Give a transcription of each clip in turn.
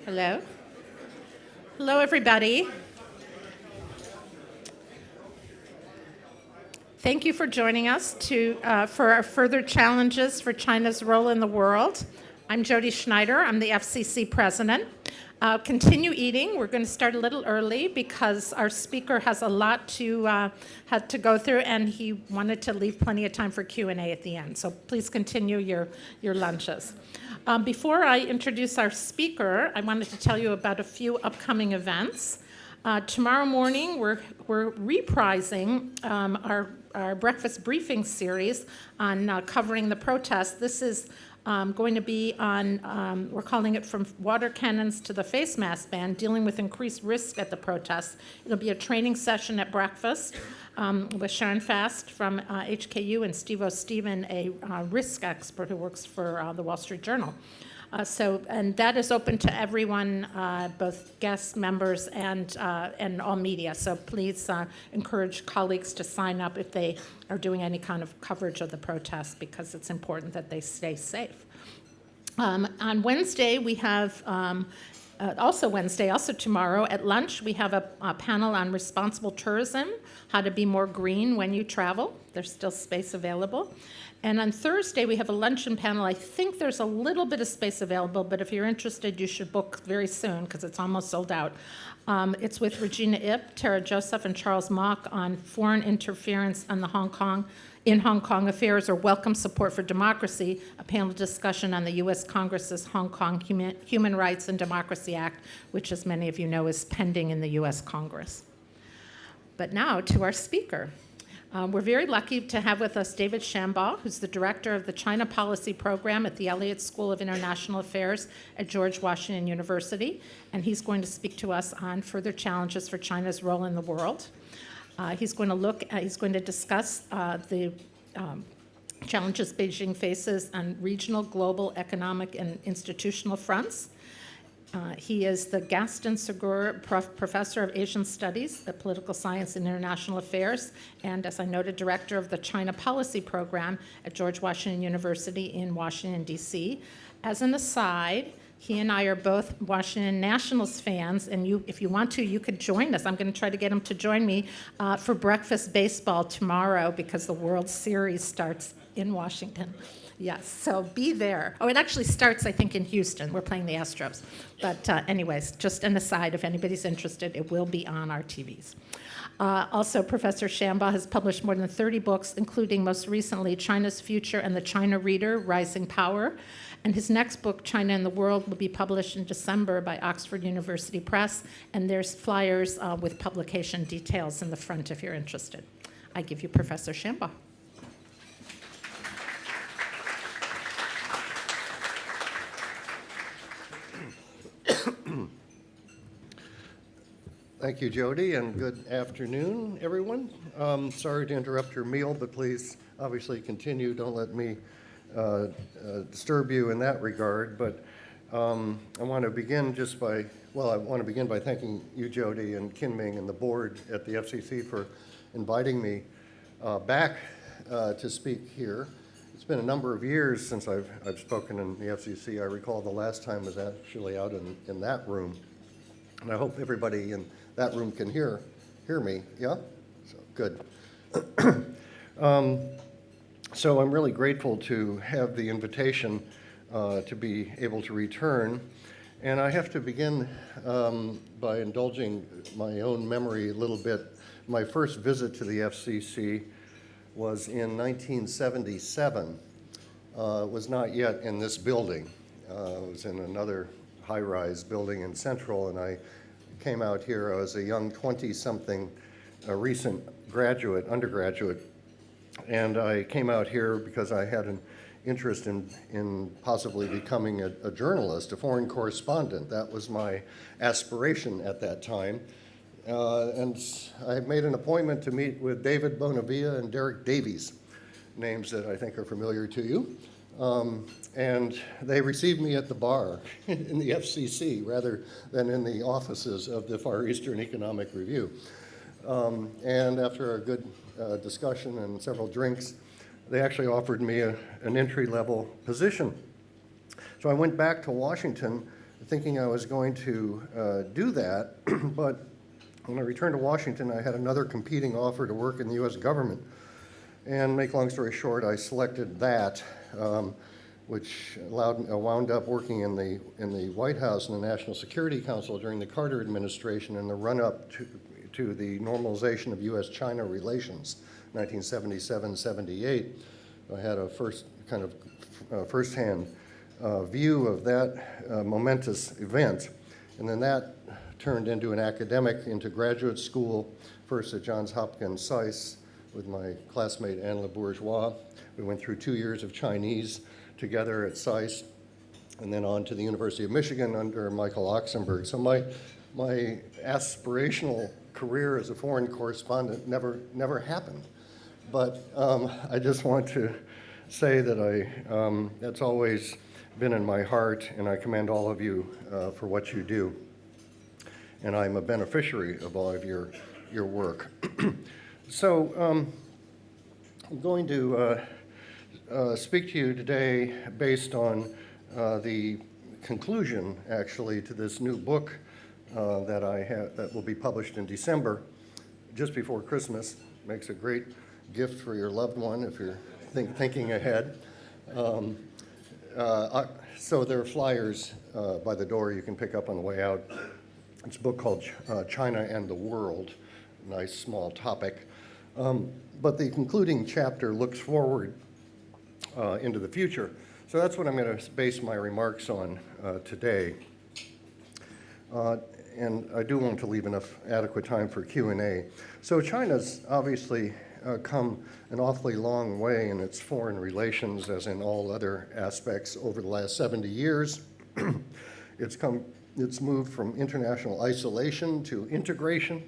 Hello. Hello, everybody. Thank you for joining us for our further challenges for China's role in the world. I'm Jody Schneider. I'm the FCC president. Continue eating. We're going to start a little early because our speaker has a lot had to go through, and he wanted to leave plenty of time for Q&A at the end. So please continue your lunches. Before I introduce our speaker, I wanted to tell you about a few upcoming events. Tomorrow morning, we're reprising our breakfast briefing series on covering the protests. This is going to be on, we're calling it From Water Cannons to the Face Mask Ban, dealing with increased risk at the protests. It'll be a training session at breakfast with Sharon Fast from HKU and Steve O'Steven, a risk expert who works for the Wall Street Journal. And that is open to everyone, both guests, members, and all media. So please encourage colleagues to sign up if they are doing any kind of coverage of the protests, because it's important that they stay safe. On Wednesday, we have also tomorrow at lunch, we have a panel on responsible tourism, how to be more green when you travel. There's still space available. And on Thursday, we have a luncheon panel. I think there's a little bit of space available, but if you're interested, you should book very soon because it's almost sold out. It's with Regina Ip, Tara Joseph, and Charles Mock on foreign interference in Hong Kong affairs or welcome support for democracy, a panel discussion on the U.S. Congress's Hong Kong Human Rights and Democracy Act, which, as many of you know, is pending in the U.S. Congress. But now to our speaker. We're very lucky to have with us David Shambaugh, who's the director of the China Policy Program at the Elliott School of International Affairs at George Washington University, and he's going to speak to us on further challenges for China's role in the world. He's going to discuss the challenges Beijing faces on regional, global, economic, and institutional fronts. He is the Gaston Segura Professor of Asian Studies, Political Science and International Affairs, and, as I noted, Director of the China Policy Program at George Washington University in Washington, D.C. As an aside, he and I are both Washington Nationals fans, and if you want to, you could join us. I'm going to try to get him to join me for breakfast baseball tomorrow because the World Series starts in Washington. Yes, so be there. Oh, it actually starts, I think, in Houston. We're playing the Astros. But anyways, just an aside, if anybody's interested, it will be on our TVs. Also, Professor Shambaugh has published more than 30 books, including most recently China's Future and the China Reader, Rising Power. And his next book, China and the World, will be published in December by Oxford University Press. And there's flyers with publication details in the front if you're interested. I give you Professor Shambaugh. Thank you, Jody, and good afternoon, everyone. Sorry to interrupt your meal, but please obviously continue. Don't let me disturb you in that regard. But I want to begin by thanking you, Jody, and Kinming and the board at the FCC for inviting me back to speak here. It's been a number of years since I've spoken in the FCC. I recall the last time was actually out in that room. And I hope everybody in that room can hear me. Yeah? So good. So I'm really grateful to have the invitation to be able to return. And I have to begin by indulging my own memory a little bit. My first visit to the FCC was in 1977. It was not yet in this building. It was in another high-rise building in Central, and I came out here. I was a young 20-something, a recent undergraduate, and I came out here because I had an interest in possibly becoming a journalist, a foreign correspondent. That was my aspiration at that time. And I made an appointment to meet with David Bonavia and Derek Davies, names that I think are familiar to you. And they received me at the bar in the FCC rather than in the offices of the Far Eastern Economic Review. And after a good discussion and several drinks, they actually offered me an entry-level position. So I went back to Washington thinking I was going to do that, but when I returned to Washington, I had another competing offer to work in the U.S. government. And make long story short, I selected that, which wound up working in the White House and the National Security Council during the Carter administration in the run-up to the normalization of U.S. China relations, 1977-78. I had a first-hand view of that momentous event, and then that turned into an academic, into graduate school, first at Johns Hopkins SAIS with my classmate Anne Le Bourgeois. We went through 2 years of Chinese together at SAIS, and then on to the University of Michigan under Michael Oxenberg. So my aspirational career as a foreign correspondent never happened. But I just want to say that that's always been in my heart, and I commend all of you for what you do. And I'm a beneficiary of all of your work. So I'm going to speak to you today based on the conclusion, actually, to this new book that will be published in December, just before Christmas. Makes a great gift for your loved one if you're thinking ahead. So there are flyers by the door you can pick up on the way out. It's a book called China and the World, nice small topic. But the concluding chapter looks forward into the future. So that's what I'm going to base my remarks on today. And I do want to leave enough adequate time for Q&A. So China's obviously come an awfully long way in its foreign relations, as in all other aspects, over the last 70 years. It's moved from international isolation to integration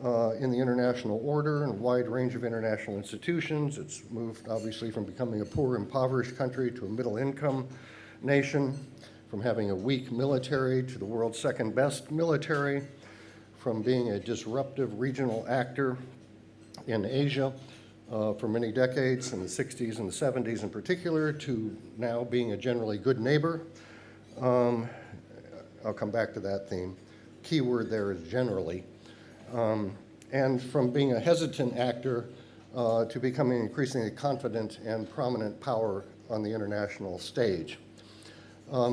in the international order and a wide range of international institutions. It's moved, obviously, from becoming a poor, impoverished country to a middle-income nation, from having a weak military to the world's second-best military, from being a disruptive regional actor in Asia for many decades, in the 60s and the 70s in particular, to now being a generally good neighbor. I'll come back to that theme. Key word there is generally. And from being a hesitant actor to becoming increasingly confident and prominent power on the international stage.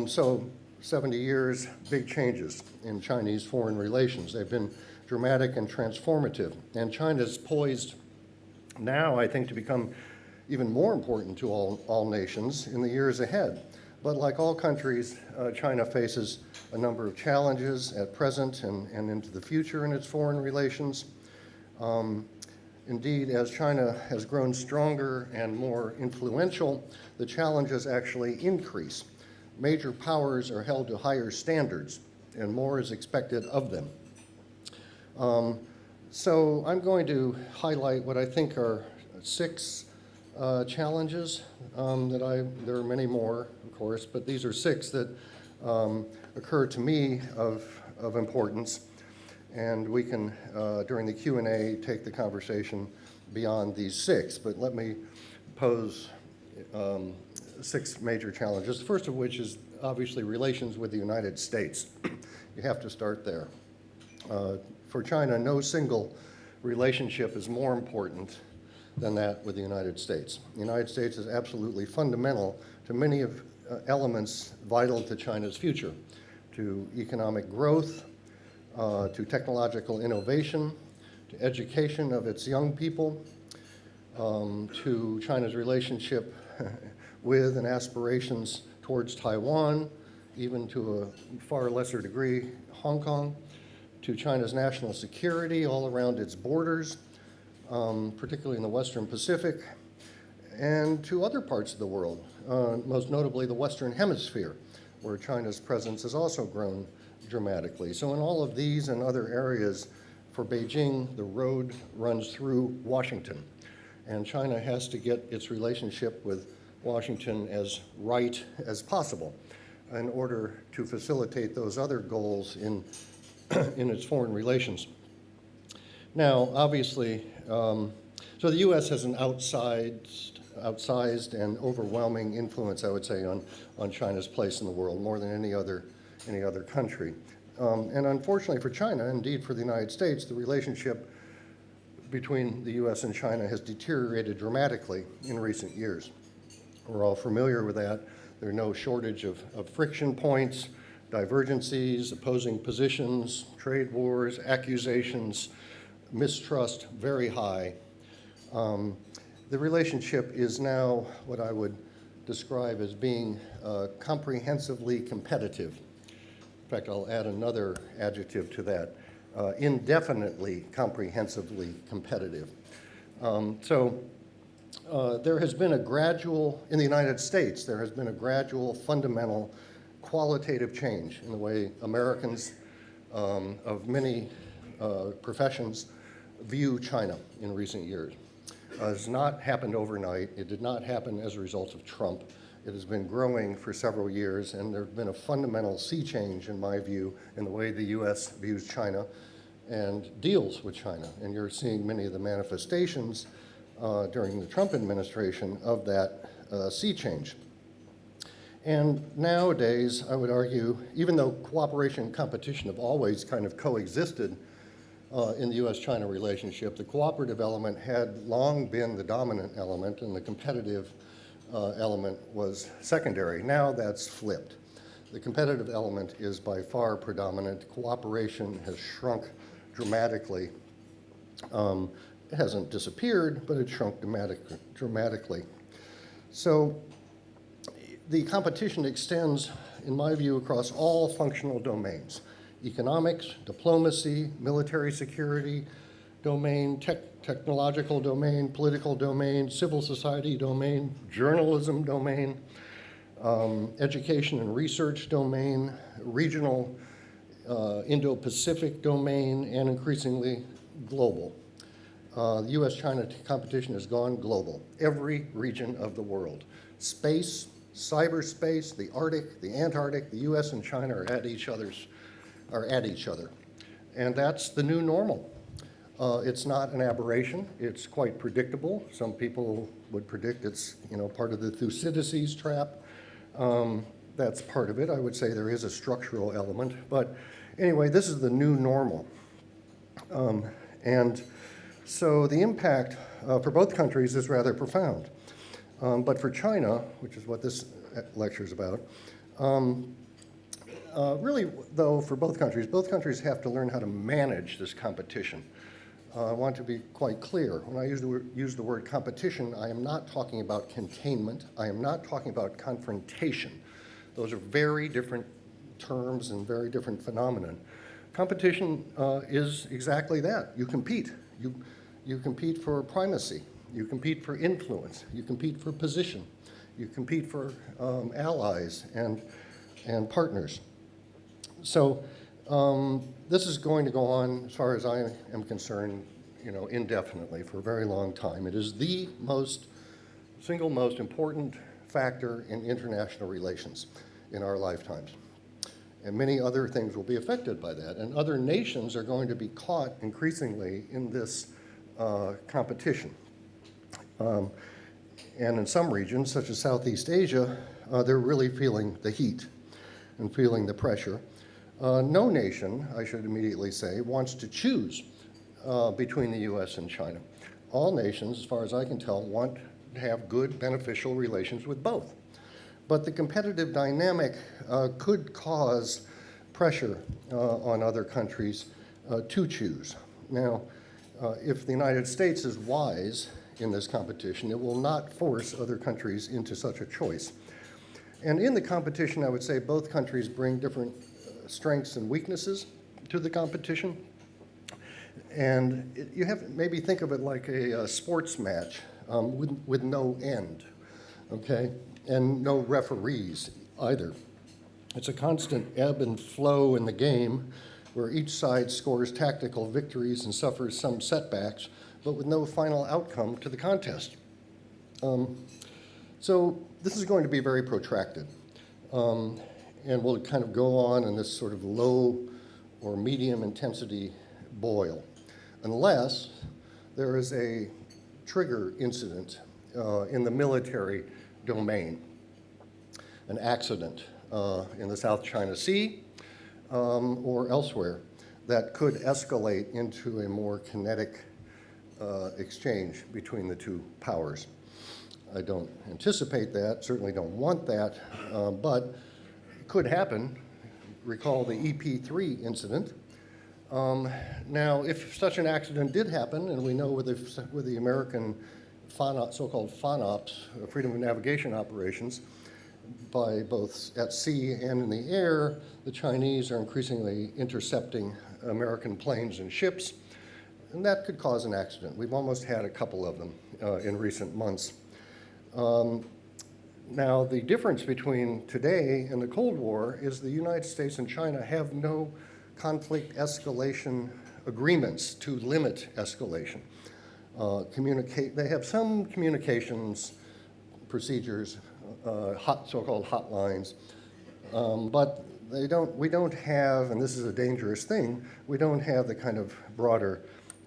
So 70 years, big changes in Chinese foreign relations. They've been dramatic and transformative. And China's poised now, I think, to become even more important to all nations in the years ahead. But like all countries, China faces a number of challenges at present and into the future in its foreign relations. Indeed, as China has grown stronger and more influential, the challenges actually increase. Major powers are held to higher standards, and more is expected of them. So I'm going to highlight what I think are 6 challenges. There are many more, of course, but these are 6 that occur to me of importance. And we can, during the Q&A, take the conversation beyond these 6. But let me pose 6 major challenges, the first of which is obviously relations with the United States. You have to start there. For China, no single relationship is more important than that with the United States. The United States is absolutely fundamental to many of elements vital to China's future, to economic growth, to technological innovation, to education of its young people, to China's relationship with and aspirations towards Taiwan, even to a far lesser degree, Hong Kong, to China's national security all around its borders, particularly in the Western Pacific, and to other parts of the world, most notably the Western Hemisphere, where China's presence has also grown dramatically. So in all of these and other areas, for Beijing, the road runs through Washington, and China has to get its relationship with Washington as right as possible in order to facilitate those other goals in its foreign relations. Now, obviously, so the U.S. has an outsized and overwhelming influence, I would say, on China's place in the world, more than any other any other country. And unfortunately for China, indeed for the United States, the relationship between the U.S. and China has deteriorated dramatically in recent years. We're all familiar with that. There are no shortage of friction points, divergencies, opposing positions, trade wars, accusations, mistrust very high. The relationship is now what I would describe as being comprehensively competitive. In fact, I'll add another adjective to that, indefinitely comprehensively competitive. There has been a gradual, in the United States, there has been a gradual, fundamental, qualitative change in the way Americans of many professions view China in recent years. It has not happened overnight. It did not happen as a result of Trump. It has been growing for several years, and there has been a fundamental sea change, in my view, in the way the U.S. views China and deals with China. And you're seeing many of the manifestations during the Trump administration of that sea change. And nowadays, I would argue, even though cooperation and competition have always kind of coexisted in the U.S. China relationship, the cooperative element had long been the dominant element, and the competitive element was secondary. Now that's flipped. The competitive element is by far predominant. Cooperation has shrunk dramatically. It hasn't disappeared, but it shrunk dramatically. So the competition extends, in my view, across all functional domains: economics, diplomacy, military security domain, technological domain, political domain, civil society domain, journalism domain, education and research domain, regional Indo-Pacific domain, and increasingly global. The U.S.-China competition has gone global. Every region of the world. Space, cyberspace, the Arctic, the Antarctic, the U.S. and China are at each other. And that's the new normal. It's not an aberration. It's quite predictable. Some people would predict it's part of the Thucydides trap. That's part of it. I would say there is a structural element. But anyway, this is the new normal. And so the impact for both countries is rather profound. But for China, which is what this lecture is about, really, though, for both countries have to learn how to manage this competition. I want to be quite clear. When I use the word competition, I am not talking about containment. I am not talking about confrontation. Those are very different terms and very different phenomenon. Competition is exactly that. You compete. You compete for primacy. You compete for influence. You compete for position. You compete for allies and partners. So this is going to go on, as far as I am concerned, indefinitely for a very long time. It is the single most important factor in international relations in our lifetimes. And many other things will be affected by that. And other nations are going to be caught increasingly in this competition. And in some regions, such as Southeast Asia, they're really feeling the heat and feeling the pressure. No nation, I should immediately say, wants to choose between the U.S. and China. All nations, as far as I can tell, want to have good, beneficial relations with both. But the competitive dynamic could cause pressure on other countries to choose. Now, if the United States is wise in this competition, it will not force other countries into such a choice. And in the competition, I would say both countries bring different strengths and weaknesses to the competition. And you have to maybe think of it like a sports match with no end, okay? And no referees either. It's a constant ebb and flow in the game where each side scores tactical victories and suffers some setbacks, but with no final outcome to the contest. So this is going to be very protracted. And will kind of go on in this sort of low or medium intensity boil, unless there is a trigger incident in the military domain, an accident in the South China Sea, or elsewhere that could escalate into a more kinetic exchange between the two powers. I don't anticipate that, certainly don't want that, but it could happen. Recall the EP3 incident. Now, if such an accident did happen, and we know with the American so-called FONOPs, Freedom of Navigation operations, by both at sea and in the air, the Chinese are increasingly intercepting American planes and ships, and that could cause an accident. We've almost had a couple of them in recent months. Now, the difference between today and the Cold War is the United States and China have no conflict escalation agreements to limit escalation. They have some communications procedures, so-called hotlines, but we don't have, and this is a dangerous thing, we don't have the kind of broader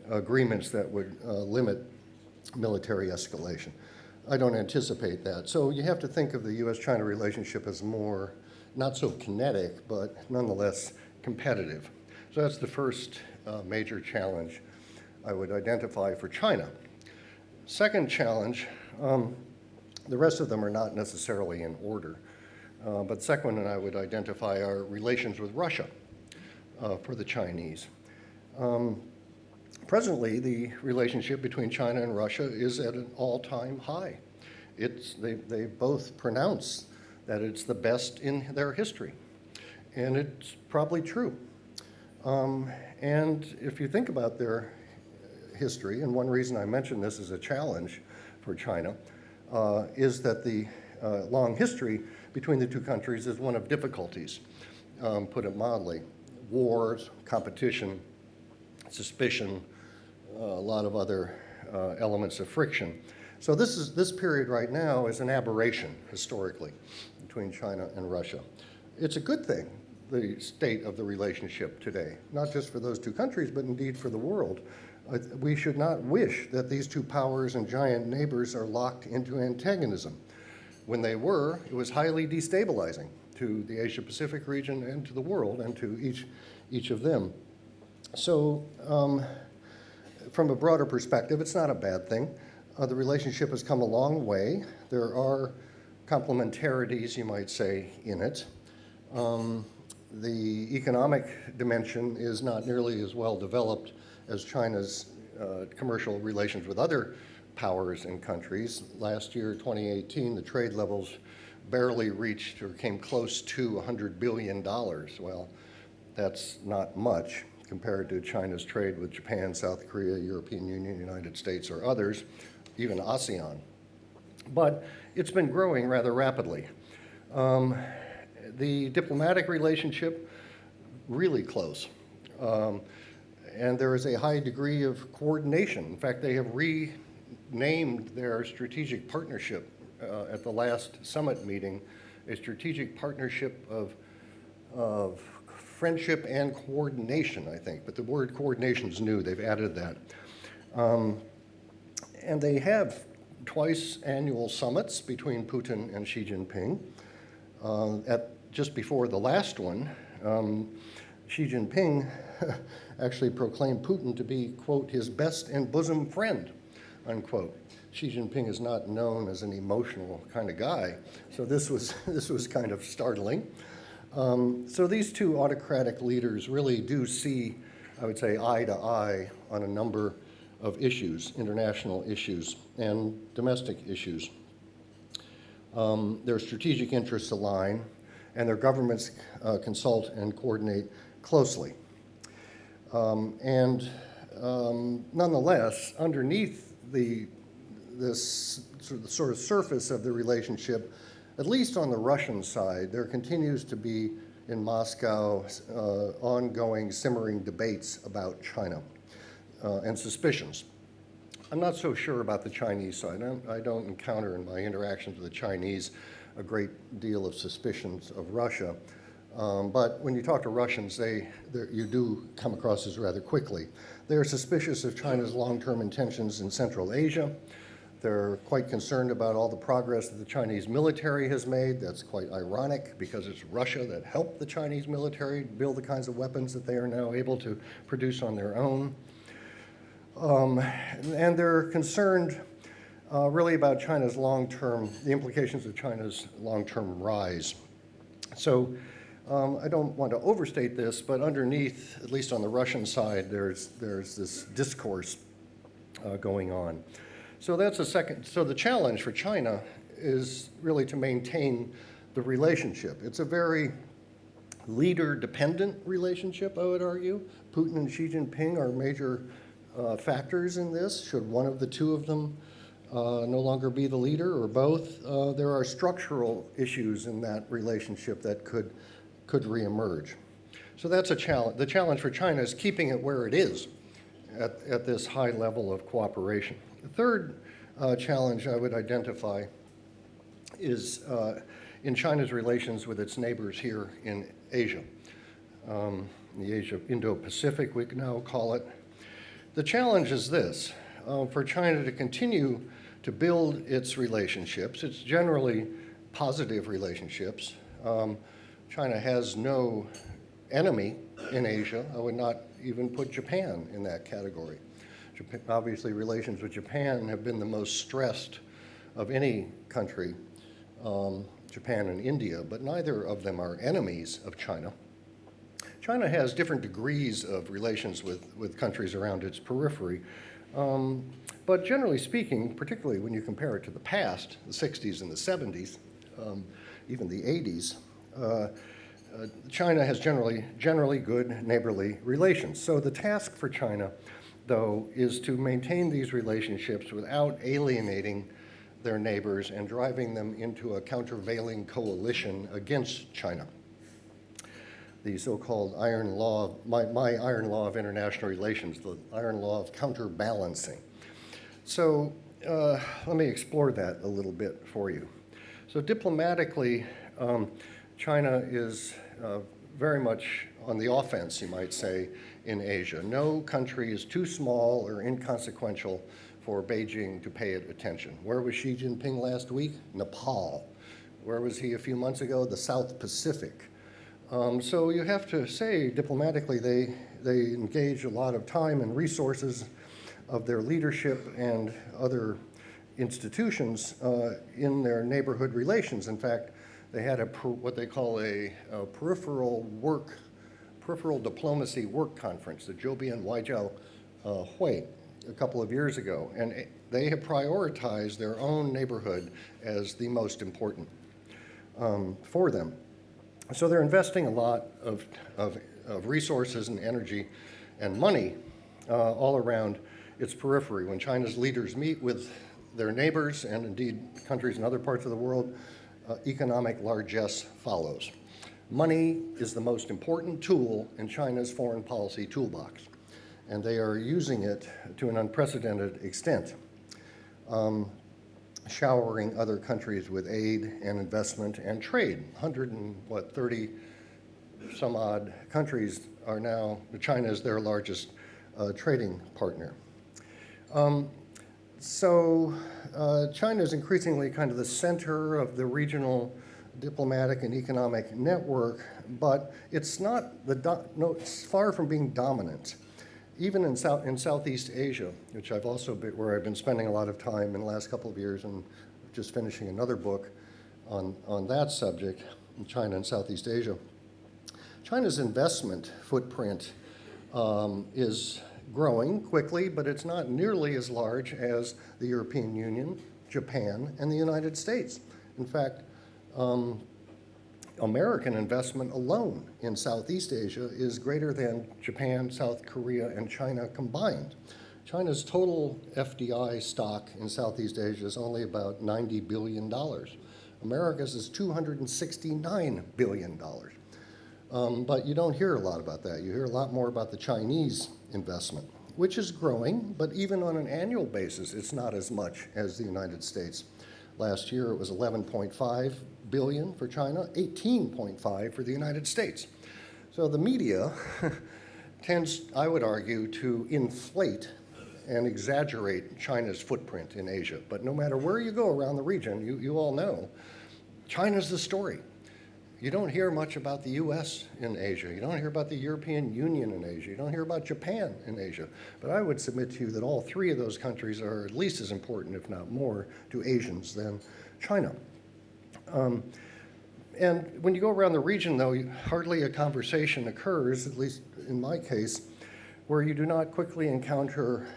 agreements that would limit military escalation. I don't anticipate that. So you have to think of the U.S.-China relationship as more, not so kinetic, but nonetheless competitive. So that's the first major challenge I would identify for China. Second challenge, the rest of them are not necessarily in order, but the second one I would identify are relations with Russia for the Chinese. Presently, the relationship between China and Russia is at an all-time high. They both pronounce that it's the best in their history, and it's probably true. And if you think about their history, and one reason I mention this as a challenge for China, is that the long history between the two countries is one of difficulties, put it mildly. Wars, competition, suspicion, a lot of other elements of friction. So this period right now is an aberration historically between China and Russia. It's a good thing, the state of the relationship today, not just for those two countries, but indeed for the world. We should not wish that these two powers and giant neighbors are locked into antagonism. When they were, it was highly destabilizing to the Asia-Pacific region and to the world and to each of them. So from a broader perspective, it's not a bad thing. The relationship has come a long way. There are complementarities, you might say, in it. The economic dimension is not nearly as well developed as China's commercial relations with other powers and countries. Last year, 2018, the trade levels barely reached or came close to $100 billion. Well, that's not much compared to China's trade with Japan, South Korea, European Union, United States, or others, even ASEAN. But it's been growing rather rapidly. The diplomatic relationship, really close. And there is a high degree of coordination. In fact, they have renamed their strategic partnership at the last summit meeting, a strategic partnership of friendship and coordination, I think. But the word coordination is new. They've added that. And they have twice annual summits between Putin and Xi Jinping. Just before the last one, Xi Jinping actually proclaimed Putin to be, quote, his best and bosom friend, unquote. Xi Jinping is not known as an emotional kind of guy, so this was kind of startling. So these two autocratic leaders really do see, I would say, eye to eye on a number of issues, international issues and domestic issues. Their strategic interests align, and their governments consult and coordinate closely. Nonetheless, underneath this sort of surface of the relationship, at least on the Russian side, there continues to be in Moscow ongoing simmering debates about China and suspicions. I'm not so sure about the Chinese side. I don't encounter in my interactions with the Chinese a great deal of suspicions of Russia. But when you talk to Russians, you do come across as rather quickly. They're suspicious of China's long-term intentions in Central Asia. They're quite concerned about all the progress that the Chinese military has made. That's quite ironic because it's Russia that helped the Chinese military build the kinds of weapons that they are now able to produce on their own. And they're concerned really about China's long-term, the implications of China's long-term rise. So I don't want to overstate this, but underneath, at least on the Russian side, there's this discourse going on. So that's a second. So the challenge for China is really to maintain the relationship. It's a very leader-dependent relationship, I would argue. Putin and Xi Jinping are major factors in this. Should one of the two of them no longer be the leader, or both, there are structural issues in that relationship that could reemerge. So that's a challenge. The challenge for China is keeping it where it is at this high level of cooperation. The third challenge I would identify is in China's relations with its neighbors here in Asia, the Asia Indo-Pacific, we can now call it. The challenge is this: for China to continue to build its relationships, it's generally positive relationships. China has no enemy in Asia. I would not even put Japan in that category. Japan, obviously, relations with Japan have been the most stressed of any country, Japan and India, but neither of them are enemies of China. China has different degrees of relations with countries around its periphery. But generally speaking, particularly when you compare it to the past, the 60s and the 70s, even the 80s, China has generally good neighborly relations. So the task for China, though, is to maintain these relationships without alienating their neighbors and driving them into a countervailing coalition against China. The so-called iron law, my iron law of international relations, the iron law of counterbalancing. So let me explore that a little bit for you. So diplomatically, China is very much on the offense, you might say, in Asia. No country is too small or inconsequential for Beijing to pay it attention. Where was Xi Jinping last week? Nepal. Where was he a few months ago? The South Pacific. So you have to say, diplomatically, they engage a lot of time and resources of their leadership and other institutions in their neighborhood relations. In fact, they had what they call a peripheral diplomacy work conference, the Zhoubian Waijiao Hui, a couple of years ago, and they have prioritized their own neighborhood as the most important for them. So they're investing a lot of resources and energy and money all around its periphery. When China's leaders meet with their neighbors and indeed countries in other parts of the world, economic largesse follows. Money is the most important tool in China's foreign policy toolbox, and they are using it to an unprecedented extent, showering other countries with aid and investment and trade. 130 some odd countries are now, China is their largest trading partner. So China is increasingly kind of the center of the regional diplomatic and economic network, but it's not it's far from being dominant. Even in Southeast Asia, which where I've been spending a lot of time in the last couple of years, and just finishing another book on that subject, in China and Southeast Asia. China's investment footprint is growing quickly, but it's not nearly as large as the European Union, Japan, and the United States. In fact, American investment alone in Southeast Asia is greater than Japan, South Korea, and China combined. China's total FDI stock in Southeast Asia is only about $90 billion. America's is $269 billion. But you don't hear a lot about that. You hear a lot more about the Chinese investment, which is growing, but even on an annual basis, it's not as much as the United States. Last year, it was 11.5 billion for China, 18.5 for the United States. So the media tends, I would argue, to inflate and exaggerate China's footprint in Asia. But no matter where you go around the region, you all know, China's the story. You don't hear much about the U.S. in Asia. You don't hear about the European Union in Asia. You don't hear about Japan in Asia. But I would submit to you that all three of those countries are at least as important, if not more, to Asians than China. And when you go around the region, though, hardly a conversation occurs, at least in my case, where you do not quickly encounter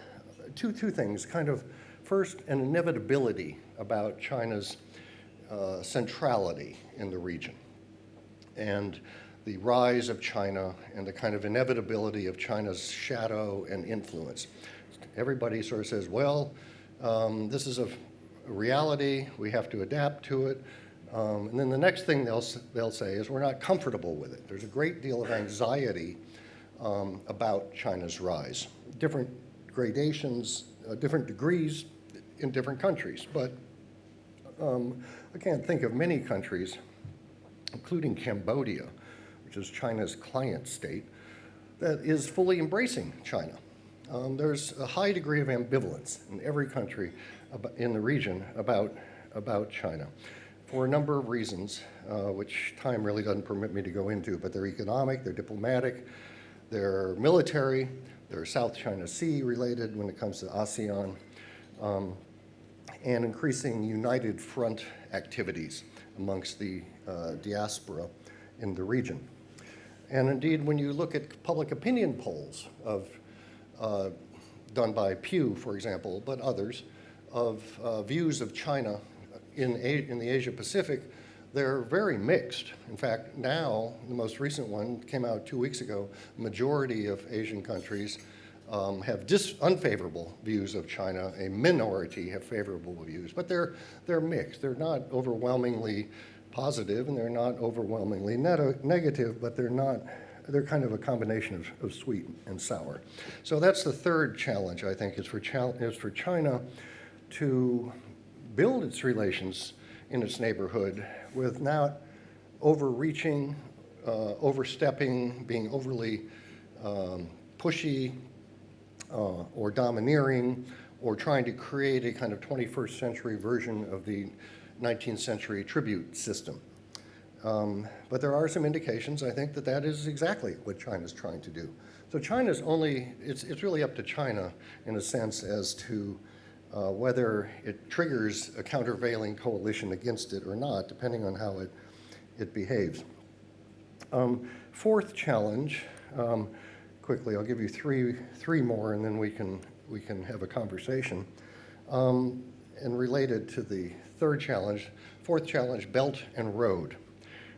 two things. Kind of, first, an inevitability about China's centrality in the region, and the rise of China and the kind of inevitability of China's shadow and influence. Everybody sort of says, well, this is a reality, we have to adapt to it. And then the next thing they'll say is we're not comfortable with it. There's a great deal of anxiety about China's rise. Different gradations, different degrees in different countries. But I can't think of many countries, including Cambodia, which is China's client state, that is fully embracing China. There's a high degree of ambivalence in every country in the region about China, for a number of reasons, which time really doesn't permit me to go into, but they're economic, they're diplomatic, they're military, they're South China Sea related when it comes to ASEAN, and increasing united front activities amongst the diaspora in the region. And indeed, when you look at public opinion polls done by Pew, for example, but others, of views of China in the Asia Pacific, they're very mixed. In fact, now, the most recent one came out 2 weeks ago, the majority of Asian countries have unfavorable views of China. A minority have favorable views, but they're mixed. They're not overwhelmingly positive, and they're not overwhelmingly negative, but they're kind of a combination of sweet and sour. So that's the third challenge, I think, is for China to build its relations in its neighborhood with not overreaching, overstepping, being overly pushy or domineering, or trying to create a kind of 21st century version of the 19th century tribute system. But there are some indications, I think, that is exactly what China's trying to do. So it's really up to China, in a sense, as to whether it triggers a countervailing coalition against it or not, depending on how it behaves. Fourth challenge, quickly, I'll give you three more, and then we can have a conversation. And related to the third challenge, fourth challenge, Belt and Road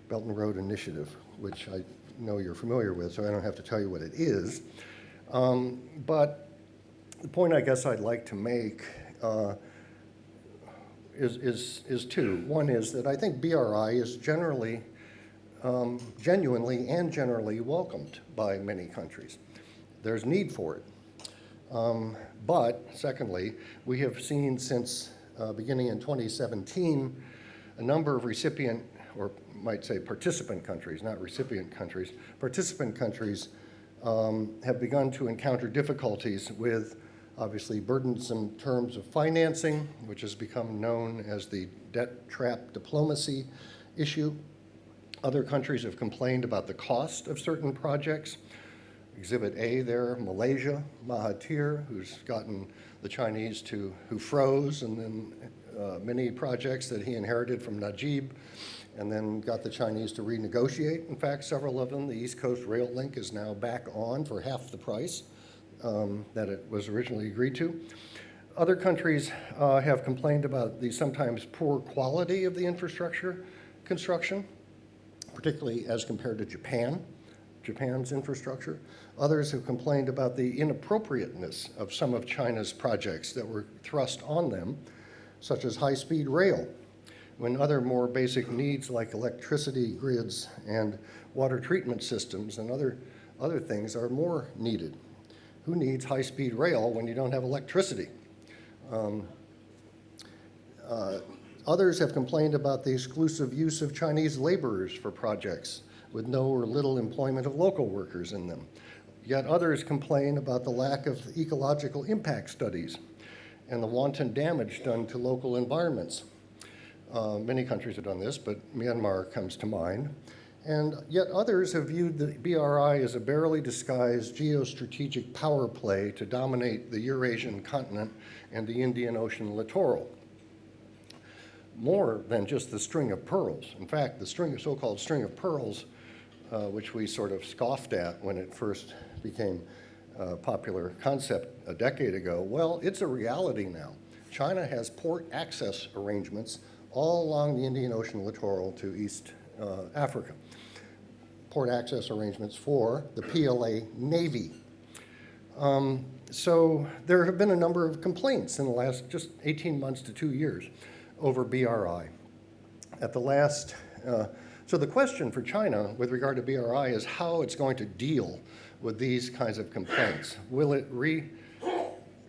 Initiative, which I know you're familiar with, so I don't have to tell you what it is. But the point I guess I'd like to make is two. One is that I think BRI is genuinely and generally welcomed by many countries. There's need for it. But secondly, we have seen since beginning in 2017, a number of recipient, or might say participant countries, not recipient countries, participant countries have begun to encounter difficulties with obviously burdensome terms of financing, which has become known as the debt trap diplomacy issue. Other countries have complained about the cost of certain projects. Exhibit A there, Malaysia, Mahathir, who's gotten the Chinese who froze, and then many projects that he inherited from Najib, and then got the Chinese to renegotiate. In fact, several of them, the East Coast Rail Link is now back on for half the price that it was originally agreed to. Other countries have complained about the sometimes poor quality of the infrastructure construction, particularly as compared to Japan's infrastructure. Others have complained about the inappropriateness of some of China's projects that were thrust on them, such as high-speed rail, when other more basic needs like electricity grids and water treatment systems and other things are more needed. Who needs high-speed rail when you don't have electricity? Others have complained about the exclusive use of Chinese laborers for projects with no or little employment of local workers in them. Yet others complain about the lack of ecological impact studies and the wanton damage done to local environments. Many countries have done this, but Myanmar comes to mind. And yet others have viewed the BRI as a barely disguised geostrategic power play to dominate the Eurasian continent and the Indian Ocean littoral. More than just the string of pearls. In fact, the so-called string of pearls, which we sort of scoffed at when it first became a popular concept a decade ago, well, it's a reality now. China has port access arrangements all along the Indian Ocean littoral to East Africa. Port access arrangements for the PLA Navy. So there have been a number of complaints in the last just 18 months to 2 years over BRI. At the last, so the question for China with regard to BRI is how it's going to deal with these kinds of complaints. Will it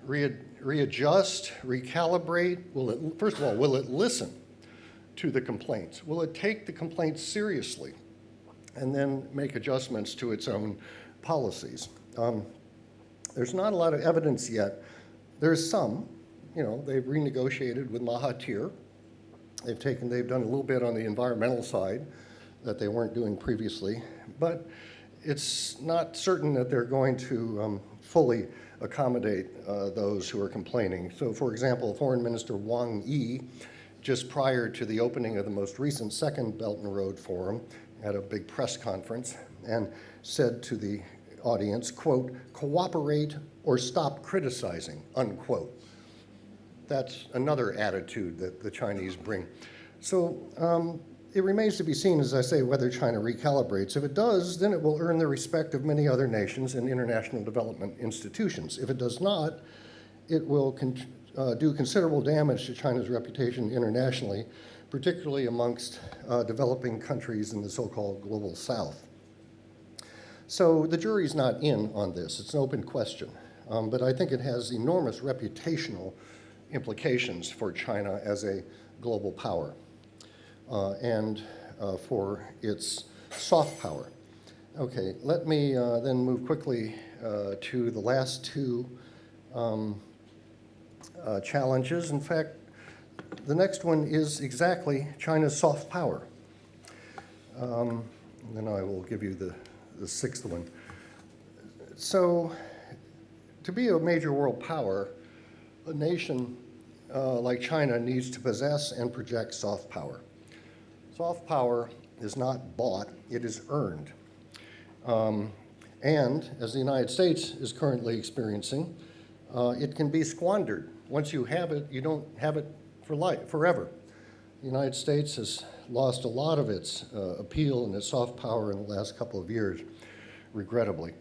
readjust, recalibrate? First of all, will it listen to the complaints? Will it take the complaints seriously and then make adjustments to its own policies? There's not a lot of evidence yet. There's some, they've renegotiated with Mahathir. They've done a little bit on the environmental side that they weren't doing previously, but it's not certain that they're going to fully accommodate those who are complaining. So, for example, Foreign Minister Wang Yi, just prior to the opening of the most recent Second Belt and Road Forum, at a big press conference, and said to the audience, quote, "Cooperate or stop criticizing," unquote. That's another attitude that the Chinese bring. So it remains to be seen, as I say, whether China recalibrates. If it does, then it will earn the respect of many other nations and international development institutions. If it does not, it will do considerable damage to China's reputation internationally, particularly amongst developing countries in the so-called global south. So the jury's not in on this. It's an open question. But I think it has enormous reputational implications for China as a global power and for its soft power. Okay, let me then move quickly to the last two challenges. In fact, the next one is exactly China's soft power. And then I will give you the sixth one. So, to be a major world power, a nation like China needs to possess and project soft power. Soft power is not bought, it is earned. And, as the United States is currently experiencing, it can be squandered. Once you have it, you don't have it for life, forever. The United States has lost a lot of its appeal and its soft power in the last couple of years, regrettably.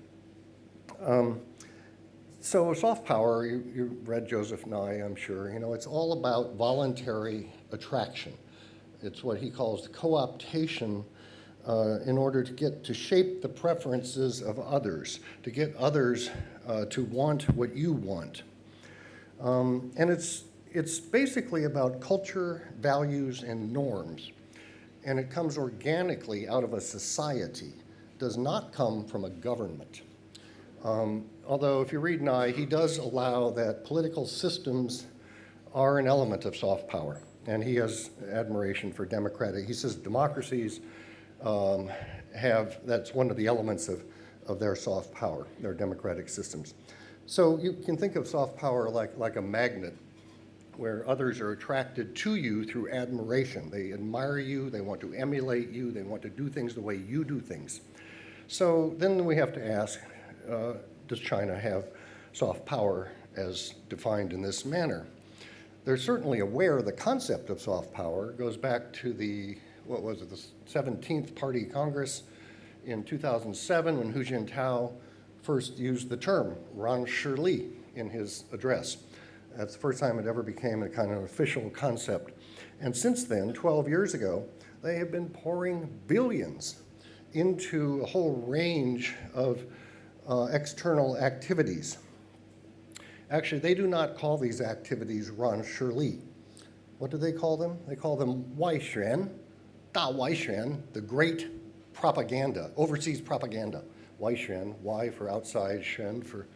So soft power, you read Joseph Nye, I'm sure, it's all about voluntary attraction. It's what he calls co-optation in order to shape the preferences of others, to get others to want what you want. And it's basically about culture, values, and norms. And it comes organically out of a society. It does not come from a government. Although if you read Nye, he does allow that political systems are an element of soft power. And he has admiration for democratic. He says democracies that's one of the elements of their soft power, their democratic systems. So you can think of soft power like a magnet where others are attracted to you through admiration. They admire you, they want to emulate you, they want to do things the way you do things. So then we have to ask, does China have soft power as defined in this manner? They're certainly aware of the concept of soft power. It goes back to the 17th Party Congress in 2007 when Hu Jintao first used the term Ran Shili in his address. That's the first time it ever became a kind of official concept. And since then, 12 years ago, they have been pouring billions into a whole range of external activities. Actually, they do not call these activities Ran Shili. What do they call them? They call them Waixuan, Da Waixuan, the great propaganda, overseas propaganda. Weishan, Y for outside, Shen for,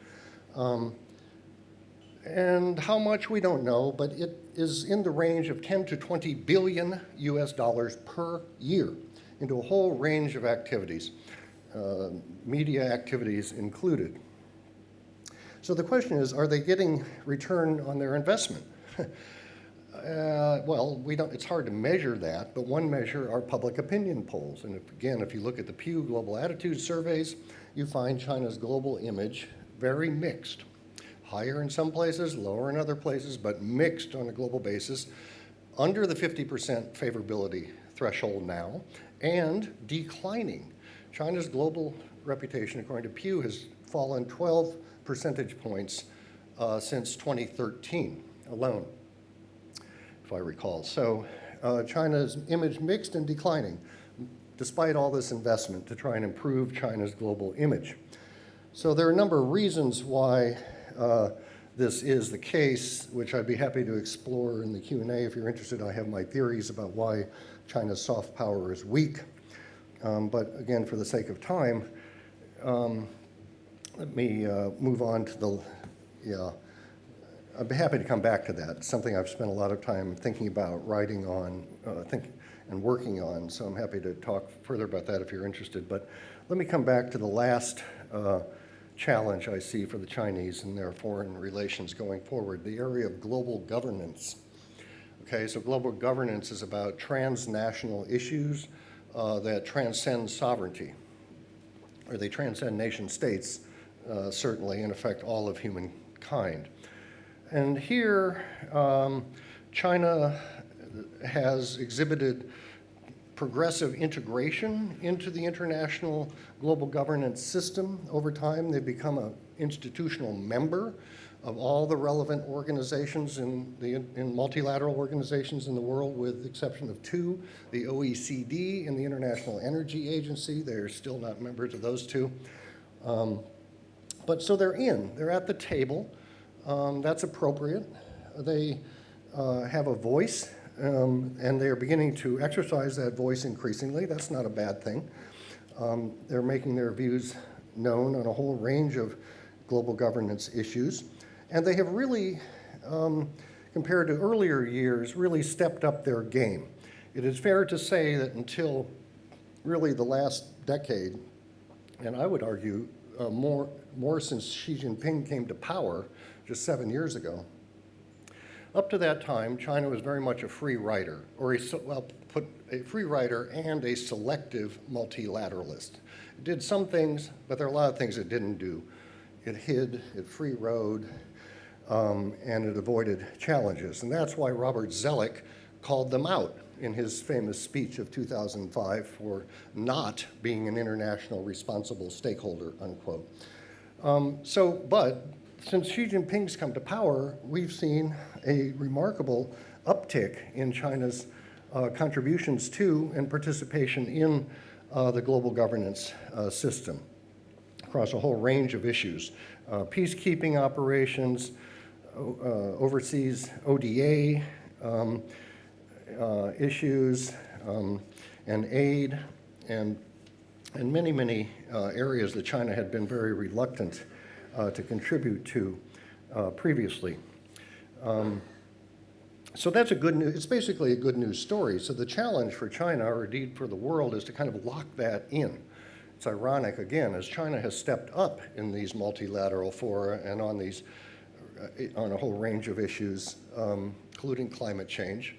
and how much we don't know, but it is in the range of 10 to 20 billion US dollars per year into a whole range of activities, media activities included. So the question is, are they getting return on their investment? Well, it's hard to measure that, but one measure are public opinion polls. And if you look at the Pew Global Attitude Surveys, you find China's global image very mixed. Higher in some places, lower in other places, but mixed on a global basis, under the 50% favorability threshold now, and declining. China's global reputation, according to Pew, has fallen 12 percentage points since 2013 alone, if I recall. So China's image mixed and declining, despite all this investment to try and improve China's global image. So there are a number of reasons why this is the case, which I'd be happy to explore in the Q&A if you're interested. I have my theories about why China's soft power is weak. But again, for the sake of time, let me move on to I'd be happy to come back to that. It's something I've spent a lot of time thinking about, writing on, and working on. So I'm happy to talk further about that if you're interested. But let me come back to the last challenge I see for the Chinese in their foreign relations going forward, the area of global governance. Okay, so global governance is about transnational issues that transcend sovereignty, or they transcend nation states, certainly, and affect all of humankind. And here, China has exhibited progressive integration into the international global governance system over time. They've become an institutional member of all the relevant organizations in multilateral organizations in the world, with the exception of two, the OECD and the International Energy Agency. They're still not members of those two. But so they're at the table. That's appropriate. They have a voice. And they are beginning to exercise that voice increasingly. That's not a bad thing. They're making their views known on a whole range of global governance issues. And they have really, compared to earlier years, really stepped up their game. It is fair to say that until really the last decade, and I would argue more since Xi Jinping came to power just 7 years ago, up to that time, China was very much a free rider, or a free rider and a selective multilateralist. It did some things, but there are a lot of things it didn't do. It hid, it free rode, and it avoided challenges. And that's why Robert Zoellick called them out in his famous speech of 2005 for not being an international responsible stakeholder, unquote. But since Xi Jinping's come to power, we've seen a remarkable uptick in China's contributions to and participation in the global governance system across a whole range of issues. Peacekeeping operations, overseas ODA issues, and aid, and many, many areas that China had been very reluctant to contribute to previously. So that's a good news. It's basically a good news story. So the challenge for China, or indeed for the world, is to kind of lock that in. It's ironic, again, as China has stepped up in these multilateral fora and on a whole range of issues, including climate change,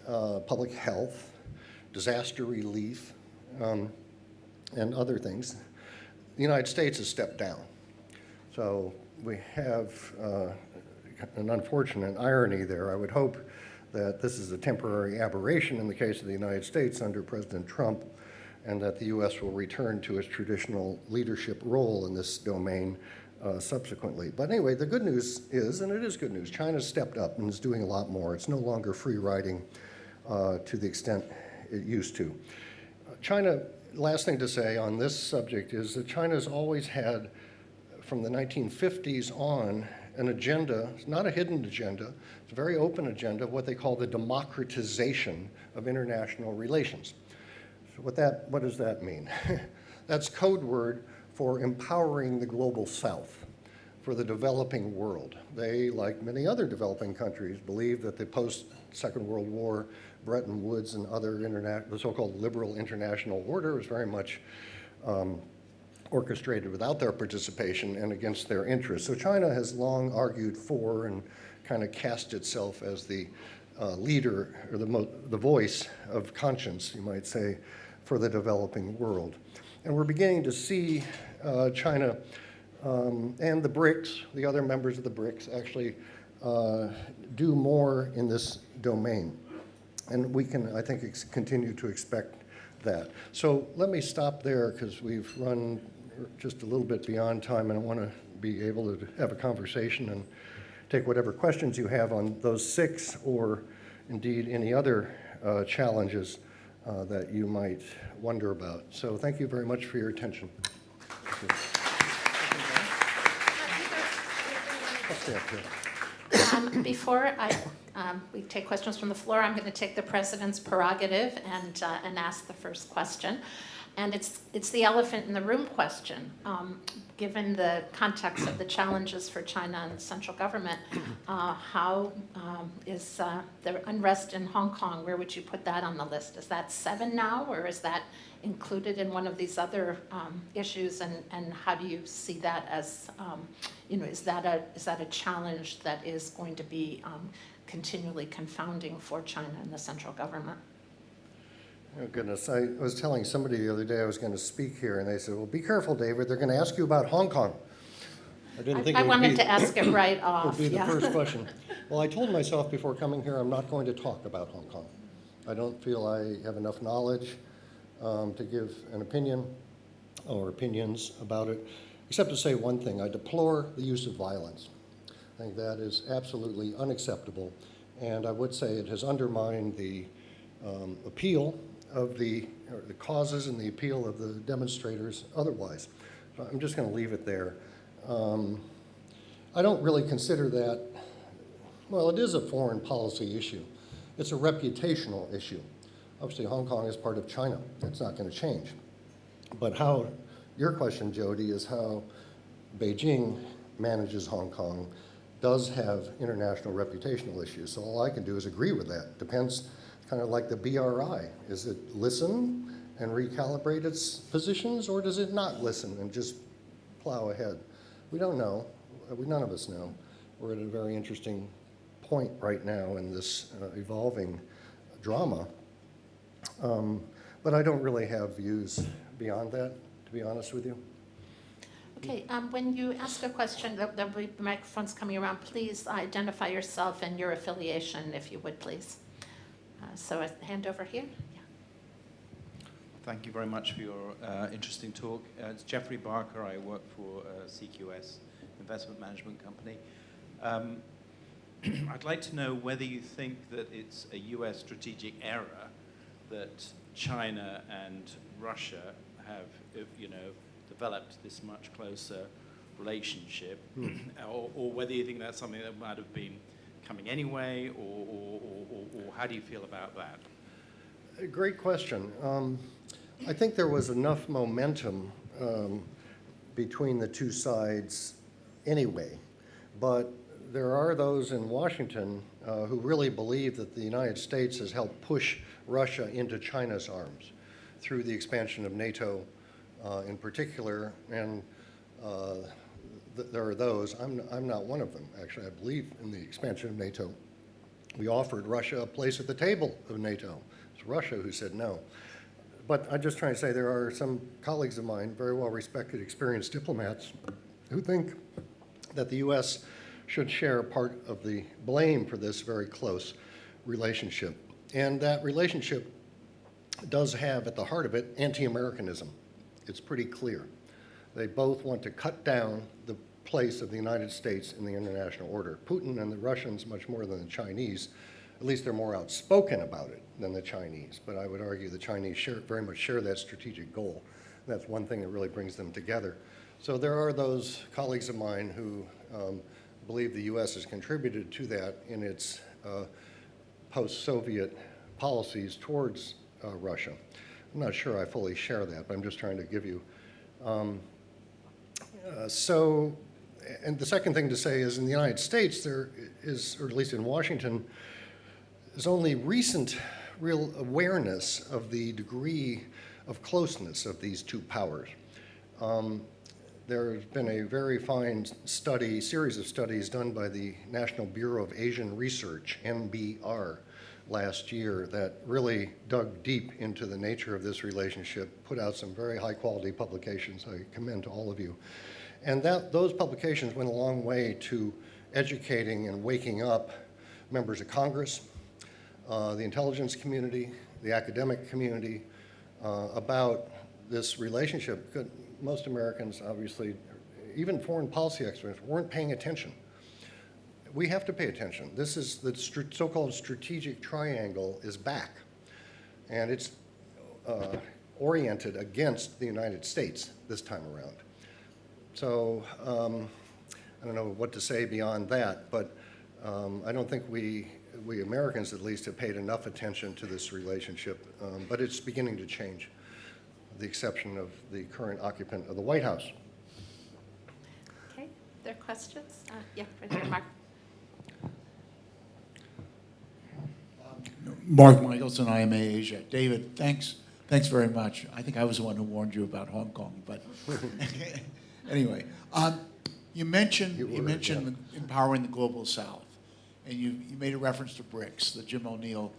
public health, disaster relief, and other things. The United States has stepped down. So we have an unfortunate irony there. I would hope that this is a temporary aberration in the case of the United States under President Trump, and that the U.S. will return to its traditional leadership role in this domain subsequently. But anyway, the good news is, and it is good news, China's stepped up and is doing a lot more. It's no longer free riding to the extent it used to. China, last thing to say on this subject is that China's always had, from the 1950s on, an agenda, not a hidden agenda, it's a very open agenda, of what they call the democratization of international relations. So what does that mean? That's code word for empowering the global South, for the developing world. They, like many other developing countries, believe that the post-Second World War Bretton Woods and other the so-called liberal international order was very much orchestrated without their participation and against their interests. So China has long argued for and kind of cast itself as the leader or the voice of conscience, you might say, for the developing world. And we're beginning to see China and the BRICS, the other members of the BRICS, actually do more in this domain. And we can, I think, continue to expect that. So let me stop there because we've run just a little bit beyond time, and I want to be able to have a conversation and take whatever questions you have on those 6 or indeed any other challenges that you might wonder about. So thank you very much for your attention. I'll stay up here. Before we take questions from the floor, I'm going to take the president's prerogative and ask the first question. And it's the elephant in the room question. Given the context of the challenges for China and the central government, how is the unrest in Hong Kong, where would you put that on the list? Is that 7 now, or is that included in one of these other issues? And how do you see that as, is that a challenge that is going to be continually confounding for China and the central government? Oh, goodness. I was telling somebody the other day I was going to speak here, and they said, well, be careful, David. They're going to ask you about Hong Kong. I didn't think I wanted to ask it right off. Would be the first question. Well, I told myself before coming here I'm not going to talk about Hong Kong. I don't feel I have enough knowledge to give an opinion or opinions about it, except to say one thing. I deplore the use of violence. I think that is absolutely unacceptable, and I would say it has undermined the appeal of the causes and the appeal of the demonstrators otherwise. So I'm just going to leave it there. I don't really consider that, well, it is a foreign policy issue. It's a reputational issue. Obviously, Hong Kong is part of China. That's not going to change. But how, your question, Jody, is how Beijing manages Hong Kong does have international reputational issues. So all I can do is agree with that. Depends, kind of like the BRI. Is it listen and recalibrate its positions, or does it not listen and just plow ahead? We don't know. None of us know. We're at a very interesting point right now in this evolving drama. But I don't really have views beyond that, to be honest with you. Okay, when you ask a question, there'll be microphones coming around. Please identify yourself and your affiliation, if you would, please. So a hand over here. Yeah. Thank you very much for your interesting talk. It's Jeffrey Barker. I work for CQS, investment management company. I'd like to know whether you think that it's a U.S. strategic error that China and Russia have, developed this much closer relationship, or whether you think that's something that might have been coming anyway, or how do you feel about that? A great question. I think there was enough momentum between the two sides anyway, but there are those in Washington who really believe that the United States has helped push Russia into China's arms through the expansion of NATO in particular, and there are those. I'm not one of them, actually. I believe in the expansion of NATO. We offered Russia a place at the table of NATO. It's Russia who said no. But I'm just trying to say there are some colleagues of mine, very well-respected, experienced diplomats, who think that the U.S. should share part of the blame for this very close relationship. And that relationship does have at the heart of it anti-Americanism. It's pretty clear. They both want to cut down the place of the United States in the international order. Putin and the Russians, much more than the Chinese, at least they're more outspoken about it than the Chinese. But I would argue the Chinese very much share that strategic goal. That's one thing that really brings them together. So there are those colleagues of mine who believe the U.S. has contributed to that in its post-Soviet policies towards Russia. I'm not sure I fully share that, but I'm just trying to give you And the second thing to say is in the United States, there is, or at least in Washington, there's only recent real awareness of the degree of closeness of these two powers. There's been a very fine series of studies done by the National Bureau of Asian Research, NBR, last year that really dug deep into the nature of this relationship, put out some very high quality publications I commend to all of you. And those publications went a long way to educating and waking up members of Congress, the intelligence community, the academic community, about this relationship. Most Americans, obviously, even foreign policy experts, weren't paying attention. We have to pay attention. This is the so-called strategic triangle is back, and it's oriented against the United States this time around. So I don't know what to say beyond that, but I don't think we Americans at least have paid enough attention to this relationship, but it's beginning to change, with the exception of the current occupant of the White House. Okay, there are questions? Yeah, right there, Mark. Mark Michelson, IMA Asia. David, thanks very much. I think I was the one who warned you about Hong Kong, but anyway, you mentioned empowering the global South, and you made a reference to BRICS, the Jim O'Neill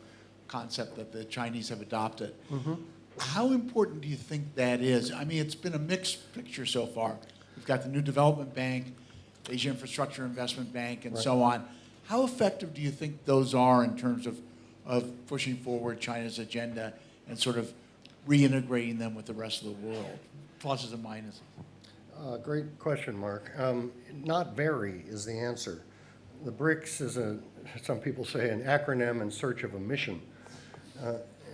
concept that the Chinese have adopted. Mm-hmm. How important do you think that is? I mean, it's been a mixed picture so far. We've got the new development bank, Asia Infrastructure Investment Bank, and so on. How effective do you think those are in terms of pushing forward China's agenda and sort of reintegrating them with the rest of the world? Pluses and minuses. Great question, Mark. Not very is the answer. The BRICS is some people say, an acronym in search of a mission.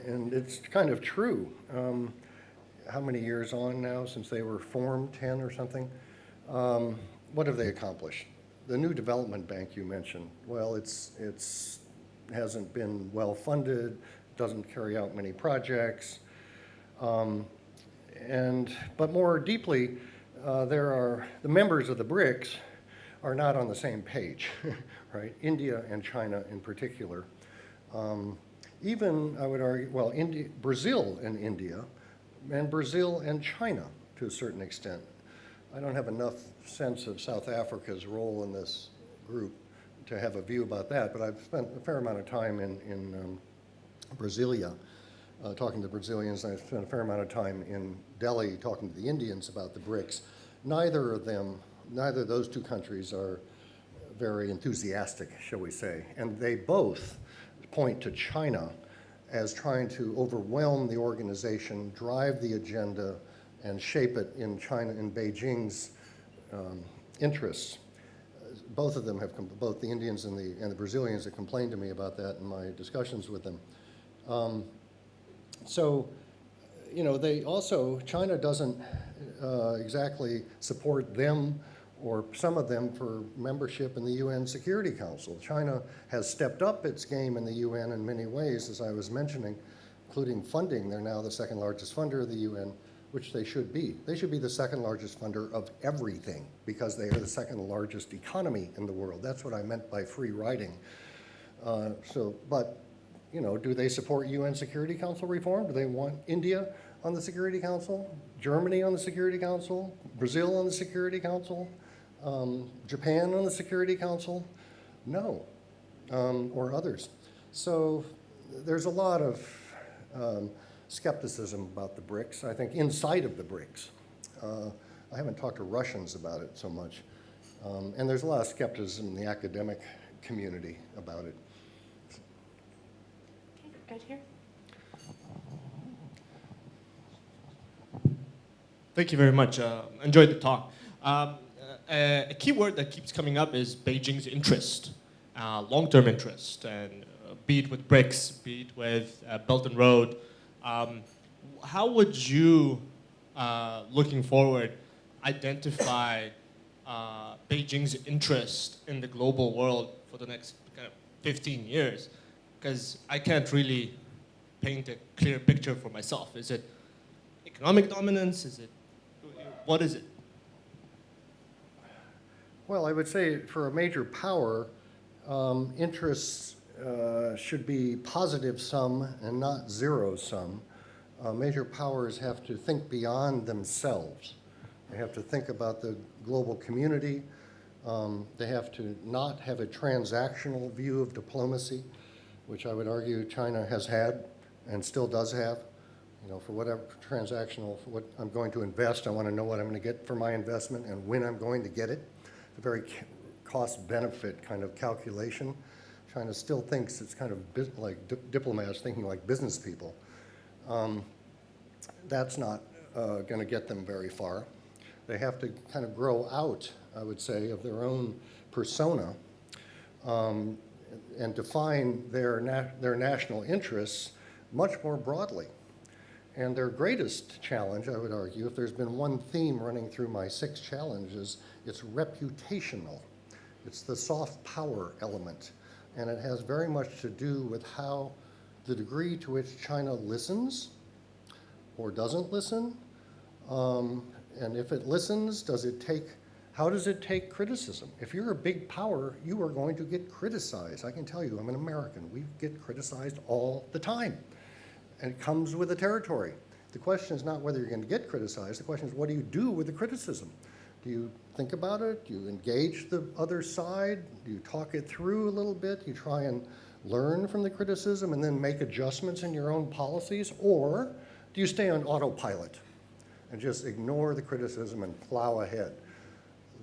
And it's kind of true. How many years on now since they were formed, 10 or something? What have they accomplished? The new development bank you mentioned, well, it's hasn't been well funded, doesn't carry out many projects. But more deeply, the members of the BRICS are not on the same page, right? India and China in particular. Even, I would argue, well, Brazil and India, and Brazil and China to a certain extent. I don't have enough sense of South Africa's role in this group to have a view about that, but I've spent a fair amount of time in Brasilia talking to Brazilians, and I've spent a fair amount of time in Delhi talking to the Indians about the BRICS. Neither of those two countries are very enthusiastic, shall we say, and they both point to China as trying to overwhelm the organization, drive the agenda, and shape it in China, in Beijing's interests. Both of them have, both the Indians and the Brazilians have complained to me about that in my discussions with them. So, you know, China doesn't exactly support them or some of them for membership in the UN Security Council. China has stepped up its game in the UN in many ways, as I was mentioning, including funding. They're now the second largest funder of the UN, which they should be. They should be the second largest funder of everything because they are the second largest economy in the world. That's what I meant by free riding. But, you know, do they support UN Security Council reform? Do they want India on the Security Council, Germany on the Security Council, Brazil on the Security Council, Japan on the Security Council? No, or others. So there's a lot of skepticism about the BRICS, I think, inside of the BRICS. I haven't talked to Russians about it so much. And there's a lot of skepticism in the academic community about it. Okay, right here. Thank you very much. Enjoyed the talk. A key word that keeps coming up is Beijing's interest, long-term interest, and be it with BRICS, be it with Belt and Road. How would you, looking forward, identify Beijing's interest in the global world for the next kind of 15 years? Because I can't really paint a clear picture for myself. Is it economic dominance? What is it? Well, I would say for a major power, interests should be positive sum and not zero sum. Major powers have to think beyond themselves. They have to think about the global community. They have to not have a transactional view of diplomacy, which I would argue China has had and still does have. You know, for whatever transactional, for what I'm going to invest, I want to know what I'm going to get for my investment and when I'm going to get it. It's a very cost-benefit kind of calculation. China still thinks it's kind of like diplomats thinking like business people. That's not going to get them very far. They have to kind of grow out, I would say, of their own persona and define their national interests much more broadly. And their greatest challenge, I would argue, if there's been one theme running through my 6 challenges, it's reputational. It's the soft power element. And it has very much to do with how the degree to which China listens or doesn't listen. And if it listens, how does it take criticism? If you're a big power, you are going to get criticized. I can tell you, I'm an American. We get criticized all the time. And it comes with the territory. The question is not whether you're going to get criticized. The question is, what do you do with the criticism? Do you think about it? Do you engage the other side? Do you talk it through a little bit? Do you try and learn from the criticism and then make adjustments in your own policies? Or do you stay on autopilot and just ignore the criticism and plow ahead?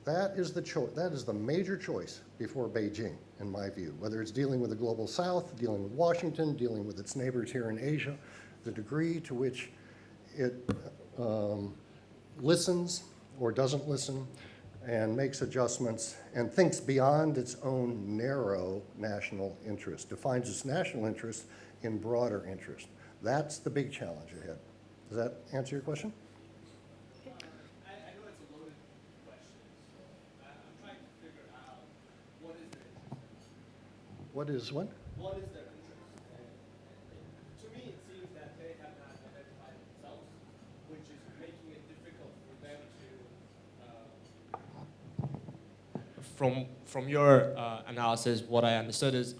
That is the major choice before Beijing, in my view, whether it's dealing with the global south, dealing with Washington, dealing with its neighbors here in Asia, the degree to which it listens or doesn't listen and makes adjustments and thinks beyond its own narrow national interest, defines its national interest in broader interest. That's the big challenge ahead. Does that answer your question? What is what? What is their interest? To me, it seems that they have not identified themselves, which is making it difficult for them to. From your analysis, what I understood is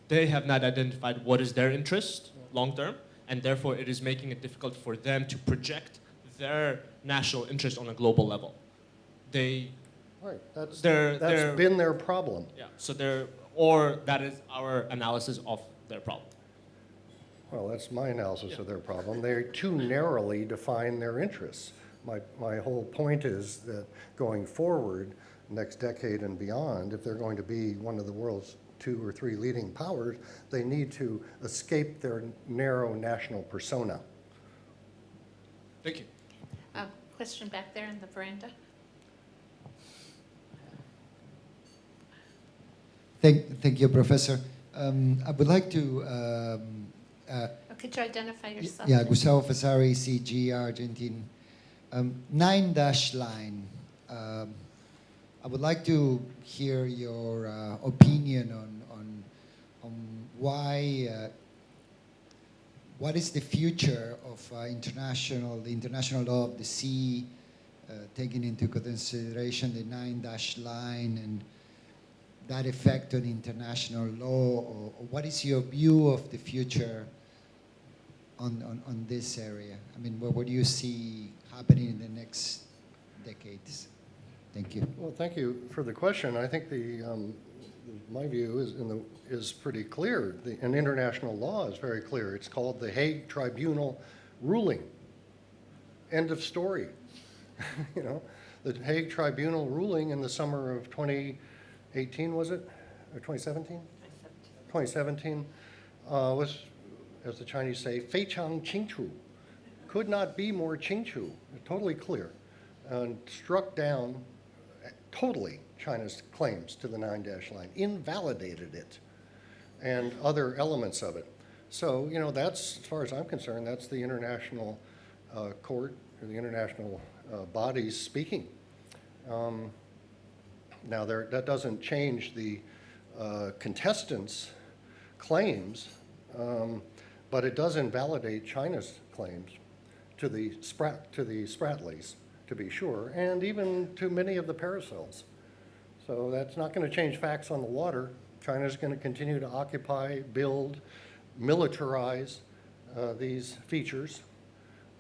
they have not identified what is their interest long term, and therefore it is making it difficult for them to project their national interest on a global level. Right. That's been their problem. Yeah. So that is our analysis of their problem. Well, that's my analysis of their problem. They too narrowly define their interests. My whole point is that going forward, next decade and beyond, if they're going to be one of the world's 2 or 3 leading powers, they need to escape their narrow national persona. Thank you. Question back there in the veranda. Thank you, Professor. I would like to... Could you identify yourself? yeah, Gustavo Fasari, CG, Argentine. 9-line. I would like to hear your opinion on why... what is the future of the international law of the sea, taking into consideration the 9-line and that effect on international law, or what is your view of the future on this area? I mean, what do you see happening in the next decades? Thank you. Well, thank you for the question. I think my view is pretty clear. An international law is very clear. It's called the Hague Tribunal ruling. End of story. You know, the Hague Tribunal ruling in the summer of 2018, was it? Or 2017? 2017 was, as the Chinese say, 非常清楚. Could not be more 清楚, totally clear, and struck down totally China's claims to the 9-line, invalidated it, and other elements of it. So, you know, that's, as far as I'm concerned, that's the international court, or the international bodies speaking. Now, that doesn't change the contestants' claims, but it does invalidate China's claims to the Spratlys, to be sure, and even to many of the Paracels. So that's not going to change facts on the water. China's going to continue to occupy, build, militarize these features.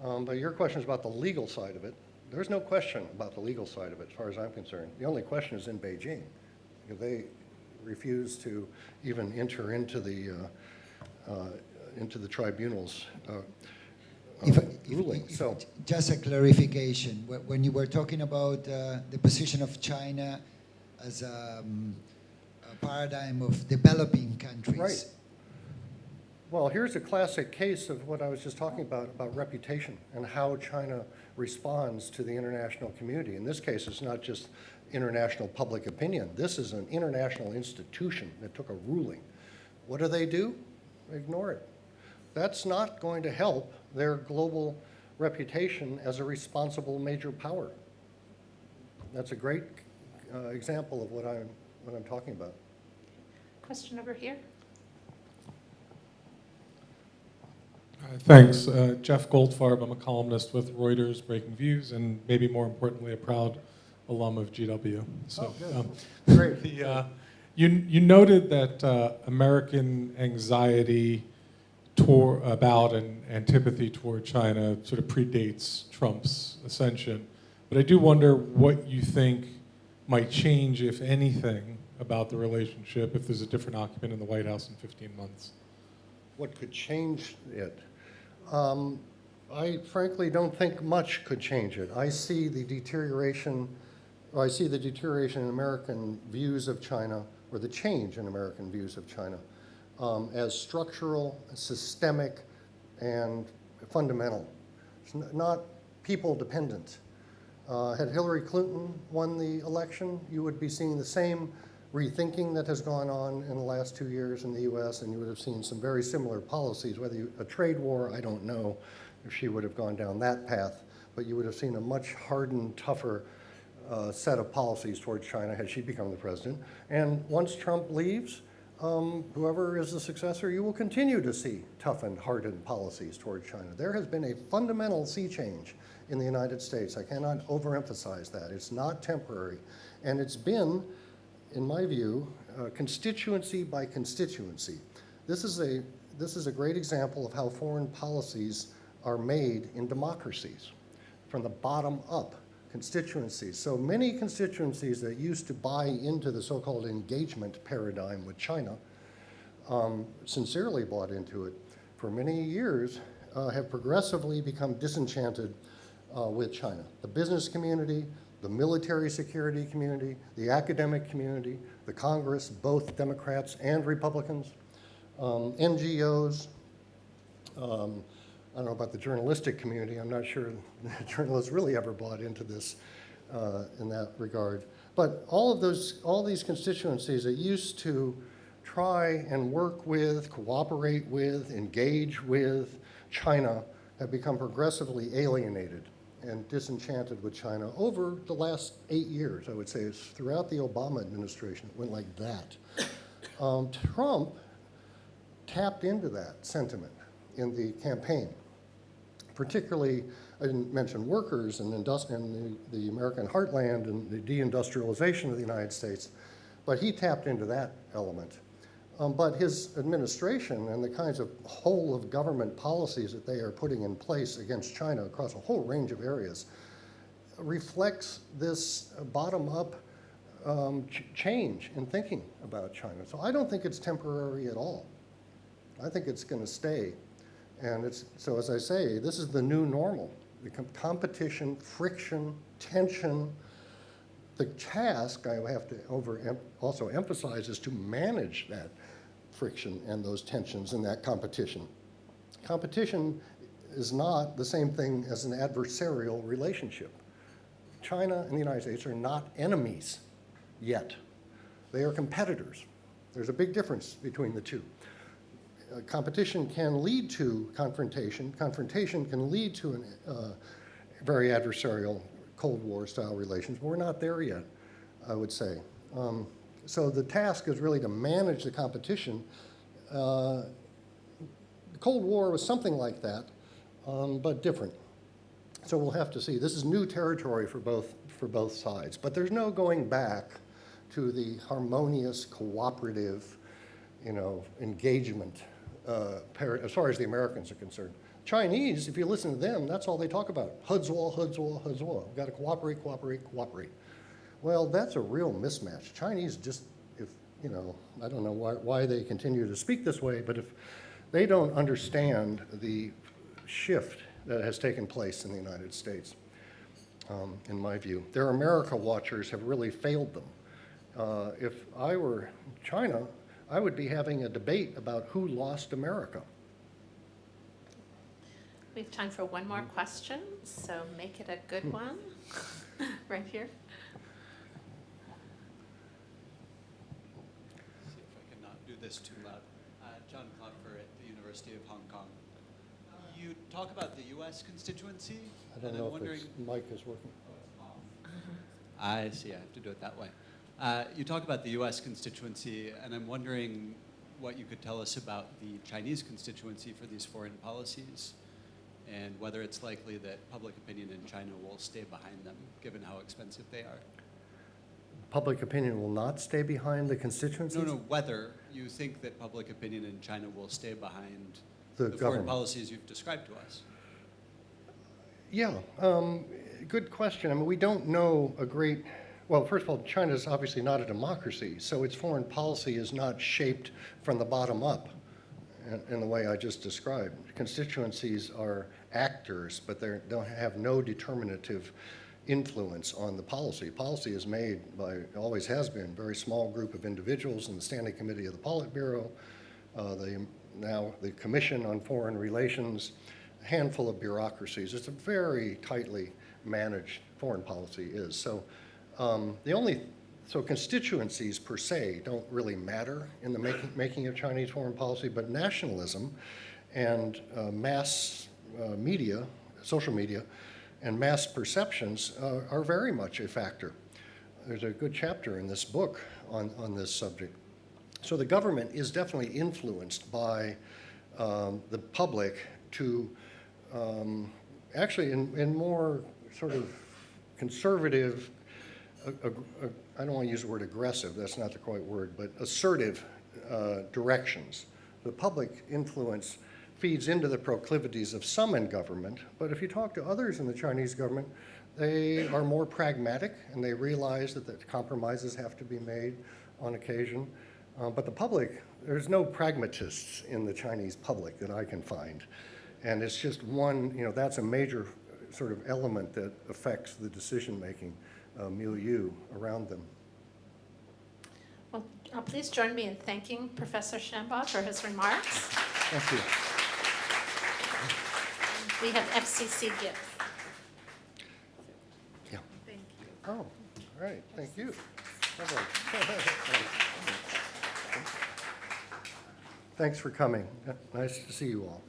But your question is about the legal side of it. There's no question about the legal side of it, as far as I'm concerned. The only question is in Beijing, because they refuse to even enter into the tribunal's ruling. So, just a clarification. When you were talking about the position of China as a paradigm of developing countries. right. Well, here's a classic case of what I was just talking about reputation and how China responds to the international community. In this case, it's not just international public opinion. This is an international institution that took a ruling. What do? Ignore it. That's not going to help their global reputation as a responsible major power. That's a great example of what I'm talking about. Question over here. Thanks. Jeff Goldfarb. I'm a columnist with Reuters Breaking Views, and maybe more importantly, a proud alum of GW. So, Great. You noted that American anxiety about and antipathy toward China sort of predates Trump's ascension. But I do wonder what you think might change, if anything, about the relationship if there's a different occupant in the White House in 15 months. What could change it? I frankly don't think much could change it. I see the deterioration in American views of China, or the change in American views of China, as structural, systemic, and fundamental. It's not people dependent. Had Hillary Clinton won the election, you would be seeing the same rethinking that has gone on in the last 2 years in the U.S., and you would have seen some very similar policies. Whether a trade war, I don't know if she would have gone down that path, but you would have seen a much hardened, tougher set of policies towards China had she become the president. And once Trump leaves, whoever is the successor, you will continue to see toughened, hardened policies towards China. There has been a fundamental sea change in the United States. I cannot overemphasize that. It's not temporary. And it's been, in my view, constituency by constituency. This is a great example of how foreign policies are made in democracies, from the bottom up, constituencies. So many constituencies that used to buy into the so-called engagement paradigm with China, sincerely bought into it, for many years have progressively become disenchanted with China. The business community, the military security community, the academic community, the Congress, both Democrats and Republicans, NGOs, I don't know about the journalistic community. I'm not sure journalists really ever bought into this in that regard. But all these constituencies that used to try and work with, cooperate with, engage with China have become progressively alienated and disenchanted with China over the last 8 years, I would say. It's throughout the Obama administration, it went like that. Trump tapped into that sentiment in the campaign. Particularly, I didn't mention workers and the American heartland and the deindustrialization of the United States, but he tapped into that element. But his administration and the kinds of whole of government policies that they are putting in place against China across a whole range of areas reflects this bottom-up change in thinking about China. So I don't think it's temporary at all. I think it's going to stay. And so as I say, this is the new normal. The competition, friction, tension. The task, I have to also emphasize, is to manage that friction and those tensions and that competition. Competition is not the same thing as an adversarial relationship. China and the United States are not enemies yet. They are competitors. There's a big difference between the two. Competition can lead to confrontation. Confrontation can lead to very adversarial Cold War style relations, but we're not there yet, I would say. So the task is really to manage the competition. The Cold War was something like that, but different. So we'll have to see. This is new territory for both sides, but there's no going back to the harmonious, cooperative, engagement as far as the Americans are concerned. Chinese, if you listen to them, that's all they talk about. Hudzwa, Hudzwa, Hudzwa. We've got to cooperate, cooperate, cooperate. Well, that's a real mismatch. Chinese just, I don't know why they continue to speak this way, but if they don't understand the shift that has taken place in the United States, in my view. Their America watchers have really failed them. If I were China, I would be having a debate about who lost America. We have time for one more question, so make it a good one. Right here. See if I can not do this too loud. John Klopfer at the University of Hong Kong. You talk about the U.S. constituency. I don't and know I'm if wondering, this mic is working. I see, I have to do it that way. You talk about the U.S. constituency, and I'm wondering what you could tell us about the Chinese constituency for these foreign policies, and whether it's likely that public opinion in China will stay behind them, given how expensive they are. Public opinion will not stay behind the constituencies? No, whether you think that public opinion in China will stay behind The foreign government. policies you've described to us. Yeah, good question. I mean, we don't know well, first of all, China is obviously not a democracy, so its foreign policy is not shaped from the bottom up in the way I just described. Constituencies are actors, but they don't have no determinative influence on the policy. Policy is made by, always has been, a very small group of individuals in the Standing Committee of the Politburo, now the Commission on Foreign Relations, a handful of bureaucracies. It's a very tightly managed foreign policy is. So so constituencies per se don't really matter in the making of Chinese foreign policy, but nationalism and mass media, social media, and mass perceptions are very much a factor. There's a good chapter in this book on this subject. So the government is definitely influenced by the public to actually in more sort of conservative, I don't want to use the word aggressive, that's not the quite word, but assertive directions. The public influence feeds into the proclivities of some in government, but if you talk to others in the Chinese government, they are more pragmatic and they realize that compromises have to be made on occasion. But the public, there's no pragmatists in the Chinese public that I can find. And it's just one, that's a major sort of element that affects the decision-making milieu around them. Well, please join me in thanking Professor Shambaugh for his remarks. Thank you. We have FCC gifts. Yeah. Thank you. Oh, all right, thank you. Thanks for coming. Nice to see you all.